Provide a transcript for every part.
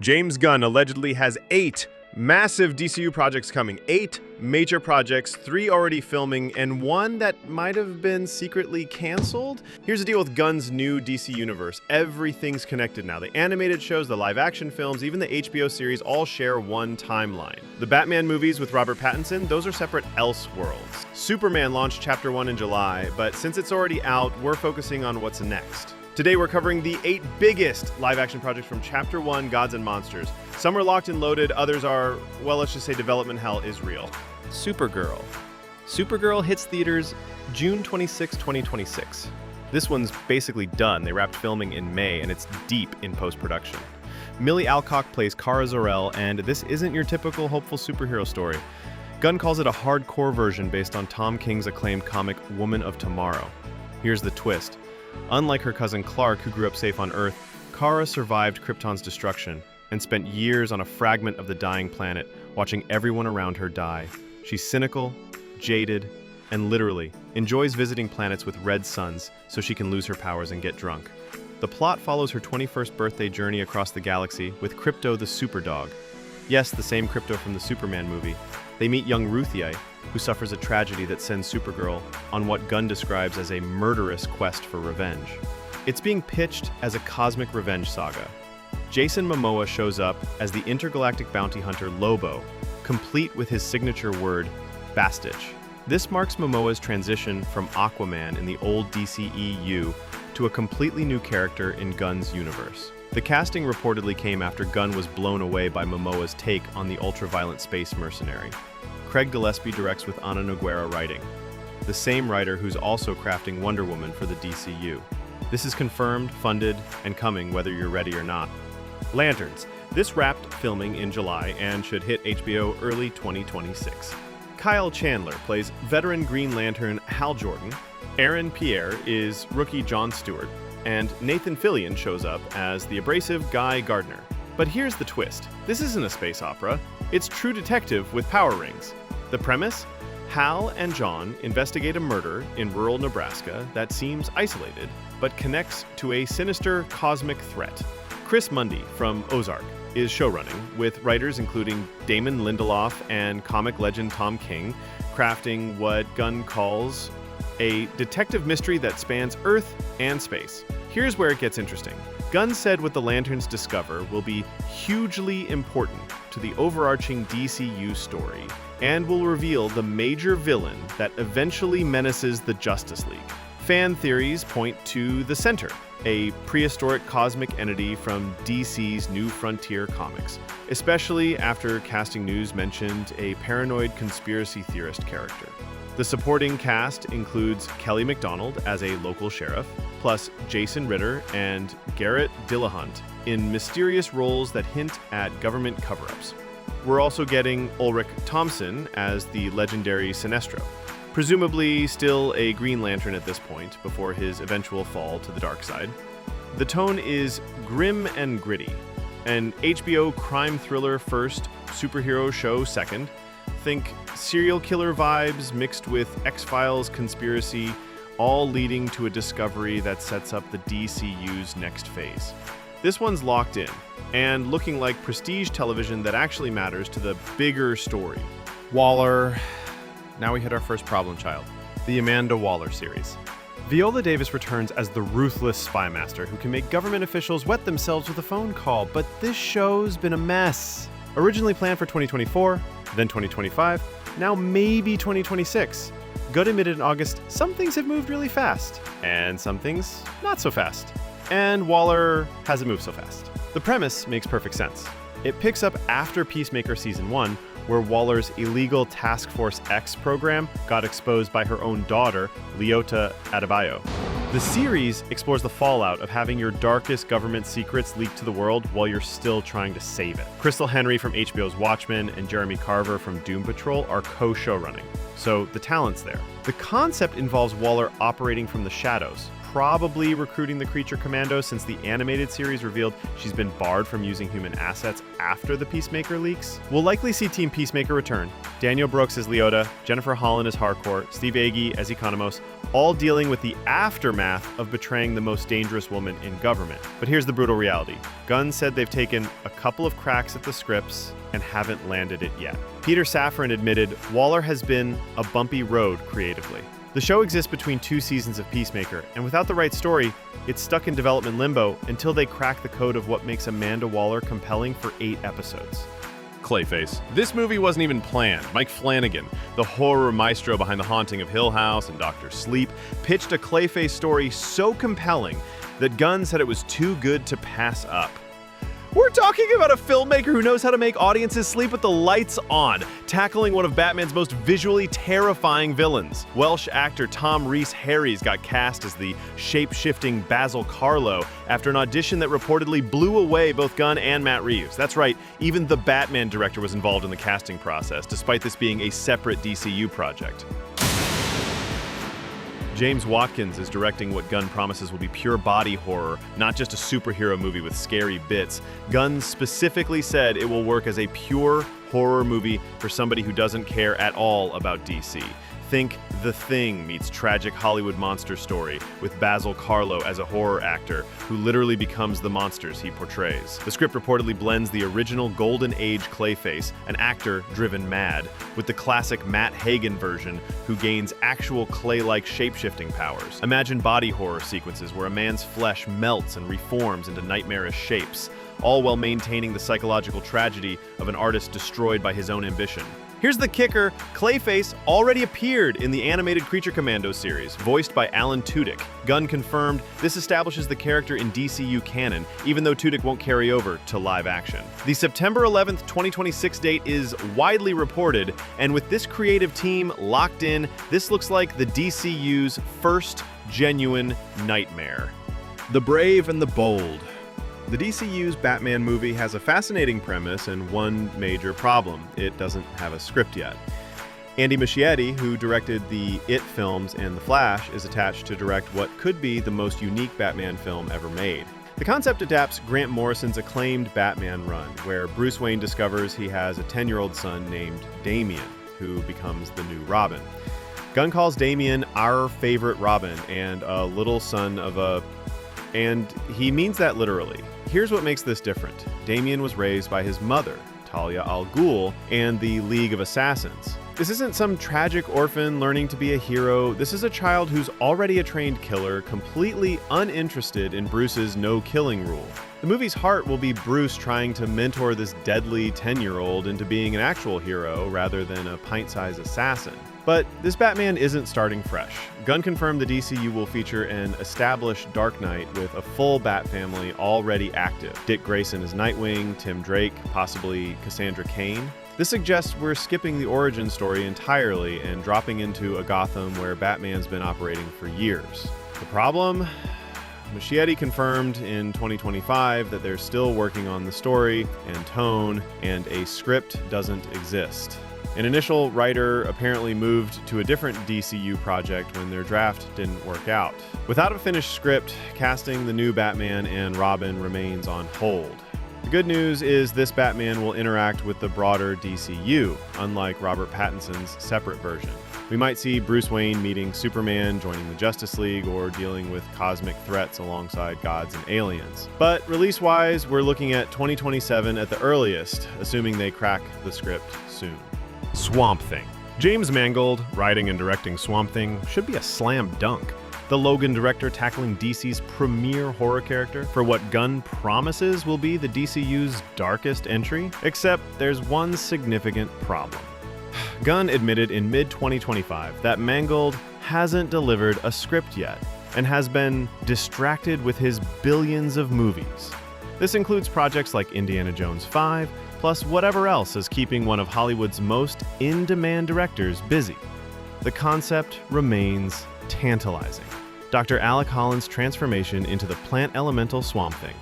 James Gunn allegedly has 8 massive DCU projects coming. 8 major projects, 3 already filming, and 1 that might have been secretly canceled. Here's the deal with Gunn's new DC universe. Everything's connected now. The animated shows, the live-action films, even the HBO series all share one timeline. The Batman movies with Robert Pattinson, those are separate Elseworlds. Superman launched Chapter 1 in July, but since it's already out, we're focusing on what's next. Today we're covering the 8 biggest live-action projects from Chapter 1, Gods and Monsters. Some are locked and loaded, others are, well, let's just say development hell is real. Supergirl. Supergirl hits theaters June 26, 2026. This one's basically done. They wrapped filming in May, and it's deep in post-production. Millie Alcock plays Kara Zor-El, and this isn't your typical hopeful superhero story. Gunn calls it a hardcore version based on Tom King's acclaimed comic Woman of Tomorrow. Here's the twist. Unlike her cousin Clark, who grew up safe on Earth, Kara survived Krypton's destruction and spent years on a fragment of the dying planet, watching everyone around her die. She's cynical, jaded, and literally enjoys visiting planets with red suns so she can lose her powers and get drunk. The plot follows her 21st birthday journey across the galaxy with Krypto the Superdog. Yes, the same Krypto from the Superman movie. They meet young Ruthie, who suffers a tragedy that sends Supergirl on what Gunn describes as a murderous quest for revenge. It's being pitched as a cosmic revenge saga. Jason Momoa shows up as the intergalactic bounty hunter Lobo, complete with his signature word, Bastich. This marks Momoa's transition from Aquaman in the old DCEU to a completely new character in Gunn's universe. The casting reportedly came after Gunn was blown away by Momoa's take on the ultra-violent space mercenary. Craig Gillespie directs with Ana Noguera writing, the same writer who's also crafting Wonder Woman for the DCU. This is confirmed, funded, and coming whether you're ready or not. Lanterns. This wrapped filming in July and should hit HBO early 2026. Kyle Chandler plays veteran Green Lantern Hal Jordan. Aaron Pierre is rookie Jon Stewart. And Nathan Fillion shows up as the abrasive Guy Gardner. But here's the twist. This isn't a space opera. It's True Detective with power rings. The premise? Hal and John investigate a murder in rural Nebraska that seems isolated, but connects to a sinister cosmic threat. Chris Mundy from Ozark is showrunning, with writers including Damon Lindelof and comic legend Tom King, crafting what Gunn calls a detective mystery that spans Earth and space. Here's where it gets interesting. Gunn said what the Lanterns discover will be hugely important to the overarching DCU story and will reveal the major villain that eventually menaces the Justice League. Fan theories point to the Center, a prehistoric cosmic entity from DC's New Frontier comics, especially after casting news mentioned a paranoid conspiracy theorist character. The supporting cast includes Kelly MacDonald as a local sheriff, plus Jason Ritter and Garrett Dillahunt in mysterious roles that hint at government cover-ups. We're also getting Ulrich Thompson as the legendary Sinestro, presumably still a Green Lantern at this point before his eventual fall to the dark side. The tone is grim and gritty, an HBO crime thriller first, superhero show second. Think serial killer vibes mixed with X-Files conspiracy, all leading to a discovery that sets up the DCU's next phase. This one's locked in, and looking like prestige television that actually matters to the bigger story. Waller. Now we hit our first problem child, the Amanda Waller series. Viola Davis returns as the ruthless spy master who can make government officials wet themselves with a phone call, but this show's been a mess. Originally planned for 2024, then 2025, now maybe 2026. Gunn admitted in August, some things have moved really fast, and some things not so fast. And Waller hasn't moved so fast. The premise makes perfect sense. It picks up after Peacemaker Season 1, where Waller's illegal Task Force X program got exposed by her own daughter, Leota Adebayo. The series explores the fallout of having your darkest government secrets leaked to the world while you're still trying to save it. Crystal Henry from HBO's Watchmen and Jeremy Carver from Doom Patrol are co-showrunning, so the talent's there. The concept involves Waller operating from the shadows, probably recruiting the Creature Commandos since the animated series revealed she's been barred from using human assets after the Peacemaker leaks. We'll likely see Team Peacemaker return. Daniel Brooks as Leota, Jennifer Holland as Harcourt, Steve Agee as Economos, all dealing with the aftermath of betraying the most dangerous woman in government. But here's the brutal reality. Gunn said they've taken a couple of cracks at the scripts and haven't landed it yet. Peter Safran admitted Waller has been a bumpy road creatively. The show exists between 2 seasons of Peacemaker, and without the right story, it's stuck in development limbo until they crack the code of what makes Amanda Waller compelling for 8 episodes. Clayface. This movie wasn't even planned. Mike Flanagan, the horror maestro behind The Haunting of Hill House and Dr. Sleep, pitched a Clayface story so compelling that Gunn said it was too good to pass up. We're talking about a filmmaker who knows how to make audiences sleep with the lights on, tackling one of Batman's most visually terrifying villains. Welsh actor Tom Rhys-Harries got cast as the shape-shifting Basil Karlo after an audition that reportedly blew away both Gunn and Matt Reeves. That's right, even the Batman director was involved in the casting process, despite this being a separate DCU project. James Watkins is directing what Gunn promises will be pure body horror, not just a superhero movie with scary bits. Gunn specifically said it will work as a pure horror movie for somebody who doesn't care at all about DC. Think The Thing meets tragic Hollywood monster story with Basil Karlo as a horror actor who literally becomes the monsters he portrays. The script reportedly blends the original Golden Age Clayface, an actor driven mad, with the classic Matt Hagen version who gains actual clay-like shape-shifting powers. Imagine body horror sequences where a man's flesh melts and reforms into nightmarish shapes, all while maintaining the psychological tragedy of an artist destroyed by his own ambition. Here's the kicker, Clayface already appeared in the animated Creature Commandos series, voiced by Alan Tudyk. Gunn confirmed this establishes the character in DCU canon, even though Tudyk won't carry over to live action. The September 11th, 2026 date is widely reported, and with this creative team locked in, this looks like the DCU's first genuine nightmare. The brave and the bold. The DCU's Batman movie has a fascinating premise and one major problem. It doesn't have a script yet. Andy Muschietti, who directed the It films and The Flash, is attached to direct what could be the most unique Batman film ever made. The concept adapts Grant Morrison's acclaimed Batman run, where Bruce Wayne discovers he has a 10-year-old son named Damian, who becomes the new Robin. Gunn calls Damian our favorite Robin and a little son of a... And he means that literally. Here's what makes this different. Damian was raised by his mother, Talia al Ghul, and the League of Assassins. This isn't some tragic orphan learning to be a hero. This is a child who's already a trained killer, completely uninterested in Bruce's no-killing rule. The movie's heart will be Bruce trying to mentor this deadly 10-year-old into being an actual hero rather than a pint-sized assassin. But this Batman isn't starting fresh. Gunn confirmed the DCU will feature an established Dark Knight with a full Bat family already active. Dick Grayson is Nightwing, Tim Drake, possibly Cassandra Cain. This suggests we're skipping the origin story entirely and dropping into a Gotham where Batman's been operating for years. The problem? Muschietti confirmed in 2025 that they're still working on the story and tone, and a script doesn't exist. An initial writer apparently moved to a different DCU project when their draft didn't work out. Without a finished script, casting the new Batman and Robin remains on hold. The good news is this Batman will interact with the broader DCU, unlike Robert Pattinson's separate version. We might see Bruce Wayne meeting Superman, joining the Justice League, or dealing with cosmic threats alongside gods and aliens. But release-wise, we're looking at 2027 at the earliest, assuming they crack the script soon. Swamp Thing. James Mangold, writing and directing Swamp Thing, should be a slam dunk. The Logan director tackling DC's premier horror character for what Gunn promises will be the DCU's darkest entry, except there's one significant problem. Gunn admitted in mid-2025 that Mangold hasn't delivered a script yet and has been distracted with his billions of movies. This includes projects like Indiana Jones 5, plus whatever else is keeping one of Hollywood's most in-demand directors busy. The concept remains tantalizing. Dr. Alec Holland's transformation into the plant elemental Swamp Thing,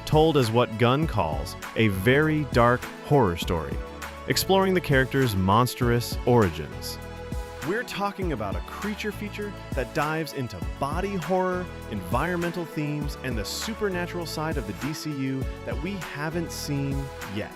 told as what Gunn calls a very dark horror story, exploring the character's monstrous origins. We're talking about a creature feature that dives into body horror, environmental themes, and the supernatural side of the DCU that we haven't seen yet.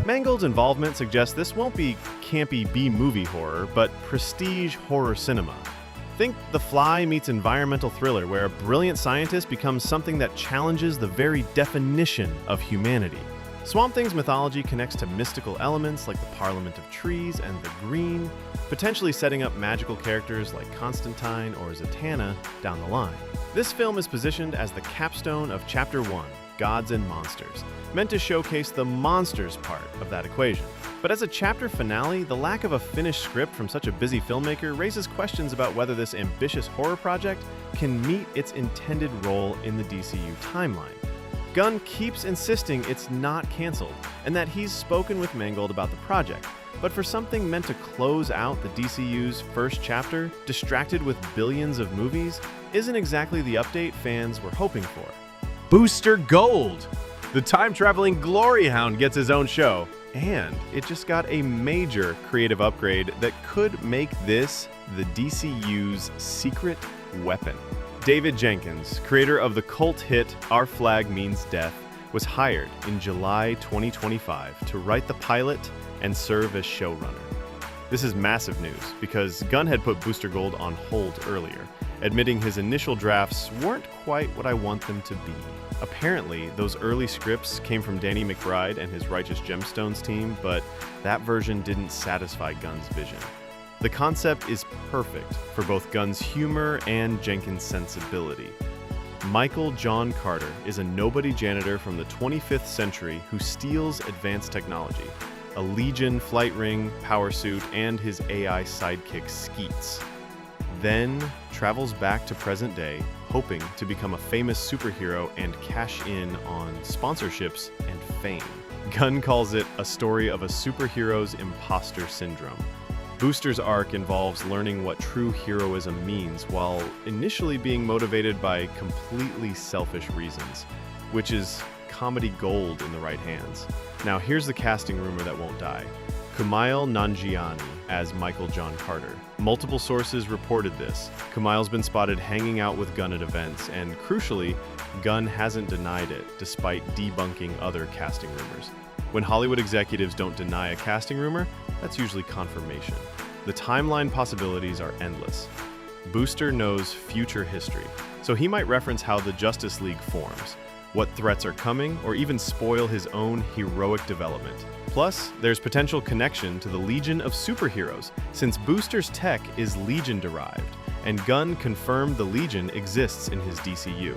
Mangold's involvement suggests this won't be campy B-movie horror, but prestige horror cinema. Think The Fly meets environmental thriller, where a brilliant scientist becomes something that challenges the very definition of humanity. Swamp Thing's mythology connects to mystical elements like the Parliament of Trees and the Green, potentially setting up magical characters like Constantine or Zatanna down the line. This film is positioned as the capstone of Chapter 1, Gods and Monsters, meant to showcase the monsters part of that equation. But as a chapter finale, the lack of a finished script from such a busy filmmaker raises questions about whether this ambitious horror project can meet its intended role in the DCU timeline. Gunn keeps insisting it's not canceled, and that he's spoken with Mangold about the project. But for something meant to close out the DCU's first chapter, distracted with billions of movies, isn't exactly the update fans were hoping for. Booster Gold! The time-traveling glory hound gets his own show, and it just got a major creative upgrade that could make this the DCU's secret weapon. David Jenkins, creator of the cult hit Our Flag Means Death, was hired in July 2025 to write the pilot and serve as showrunner. This is massive news because Gunn had put Booster Gold on hold earlier, admitting his initial drafts weren't quite what I want them to be. Apparently, those early scripts came from Danny McBride and his Righteous Gemstones team, but that version didn't satisfy Gunn's vision. The concept is perfect for both Gunn's humor and Jenkins' sensibility. Michael John Carter is a nobody janitor from the 25th century who steals advanced technology, a Legion flight ring, power suit, and his AI sidekick Skeets. Then travels back to present day, hoping to become a famous superhero and cash in on sponsorships and fame. Gunn calls it a story of a superhero's imposter syndrome. Booster's arc involves learning what true heroism means while initially being motivated by completely selfish reasons, which is comedy gold in the right hands. Now here's the casting rumor that won't die. Kumail Nanjiani as Michael John Carter. Multiple sources reported this. Kumail's been spotted hanging out with Gunn at events, and crucially, Gunn hasn't denied it, despite debunking other casting rumors. When Hollywood executives don't deny a casting rumor, that's usually confirmation. The timeline possibilities are endless. Booster knows future history, so he might reference how the Justice League forms, what threats are coming, or even spoil his own heroic development. Plus, there's potential connection to the Legion of Superheroes, since Booster's tech is Legion-derived, and Gunn confirmed the Legion exists in his DCU.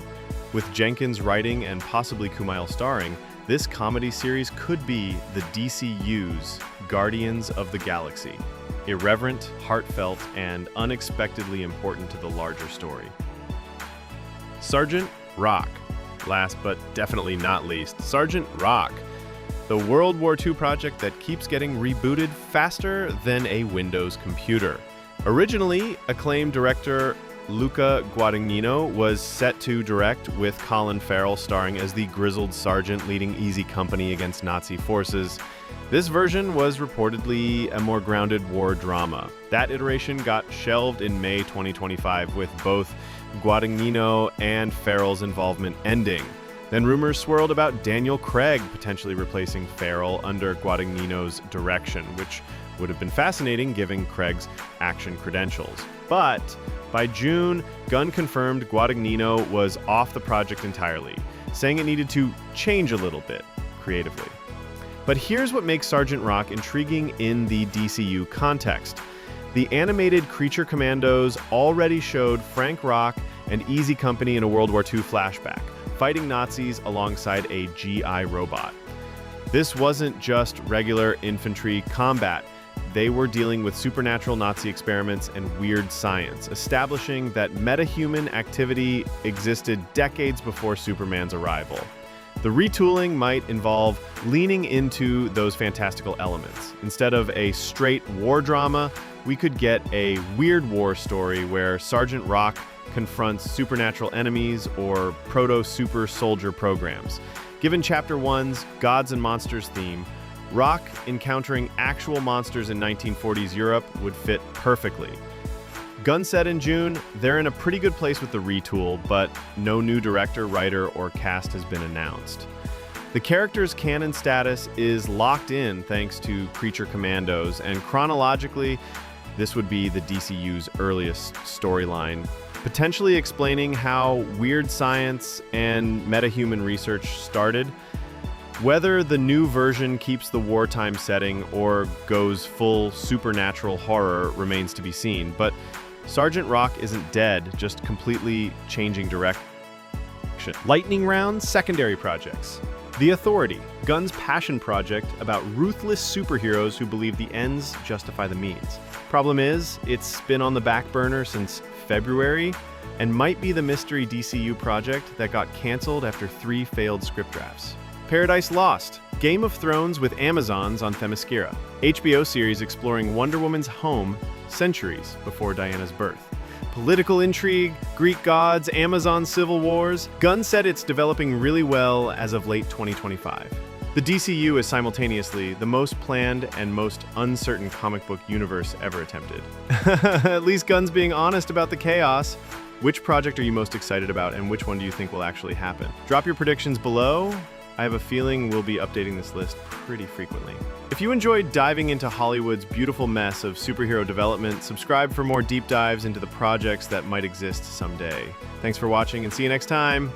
With Jenkins writing and possibly Kumail starring, this comedy series could be the DCU's Guardians of the Galaxy. Irreverent, heartfelt, and unexpectedly important to the larger story. Sergeant Rock. Last but definitely not least, Sergeant Rock. The World War II project that keeps getting rebooted faster than a Windows computer. Originally, acclaimed director Luca Guadagnino was set to direct, with Colin Farrell starring as the grizzled sergeant leading Easy Company against Nazi forces. This version was reportedly a more grounded war drama. That iteration got shelved in May 2025, with both Guadagnino and Farrell's involvement ending. Then rumors swirled about Daniel Craig potentially replacing Farrell under Guadagnino's direction, which would have been fascinating given Craig's action credentials. But by June, Gunn confirmed Guadagnino was off the project entirely, saying it needed to change a little bit creatively. But here's what makes Sergeant Rock intriguing in the DCU context. The animated Creature Commandos already showed Frank Rock and Easy Company in a World War II flashback, fighting Nazis alongside a GI robot. This wasn't just regular infantry combat. They were dealing with supernatural Nazi experiments and weird science, establishing that metahuman activity existed decades before Superman's arrival. The retooling might involve leaning into those fantastical elements. Instead of a straight war drama, we could get a weird war story where Sergeant Rock confronts supernatural enemies or proto-super soldier programs. Given Chapter 1's Gods and Monsters theme, Rock encountering actual monsters in 1940s Europe would fit perfectly. Gunn said in June, they're in a pretty good place with the retool, but no new director, writer, or cast has been announced. The character's canon status is locked in thanks to Creature Commandos, and chronologically, this would be the DCU's earliest storyline, potentially explaining how weird science and metahuman research started. Whether the new version keeps the wartime setting or goes full supernatural horror remains to be seen, but Sergeant Rock isn't dead, just completely changing direction. Lightning Round secondary projects. The Authority, Gunn's passion project about ruthless superheroes who believe the ends justify the means. Problem is, it's been on the back burner since February and might be the mystery DCU project that got canceled after 3 failed script drafts. Paradise Lost, Game of Thrones with Amazons on Themyscira. HBO series exploring Wonder Woman's home centuries before Diana's birth. Political intrigue, Greek gods, Amazon civil wars. Gunn said it's developing really well as of late 2025. The DCU is simultaneously the most planned and most uncertain comic book universe ever attempted. At least Gunn's being honest about the chaos. Which project are you most excited about, and which one do you think will actually happen? Drop your predictions below. I have a feeling we'll be updating this list pretty frequently. If you enjoyed diving into Hollywood's beautiful mess of superhero development, subscribe for more deep dives into the projects that might exist someday. Thanks for watching, and see you next time!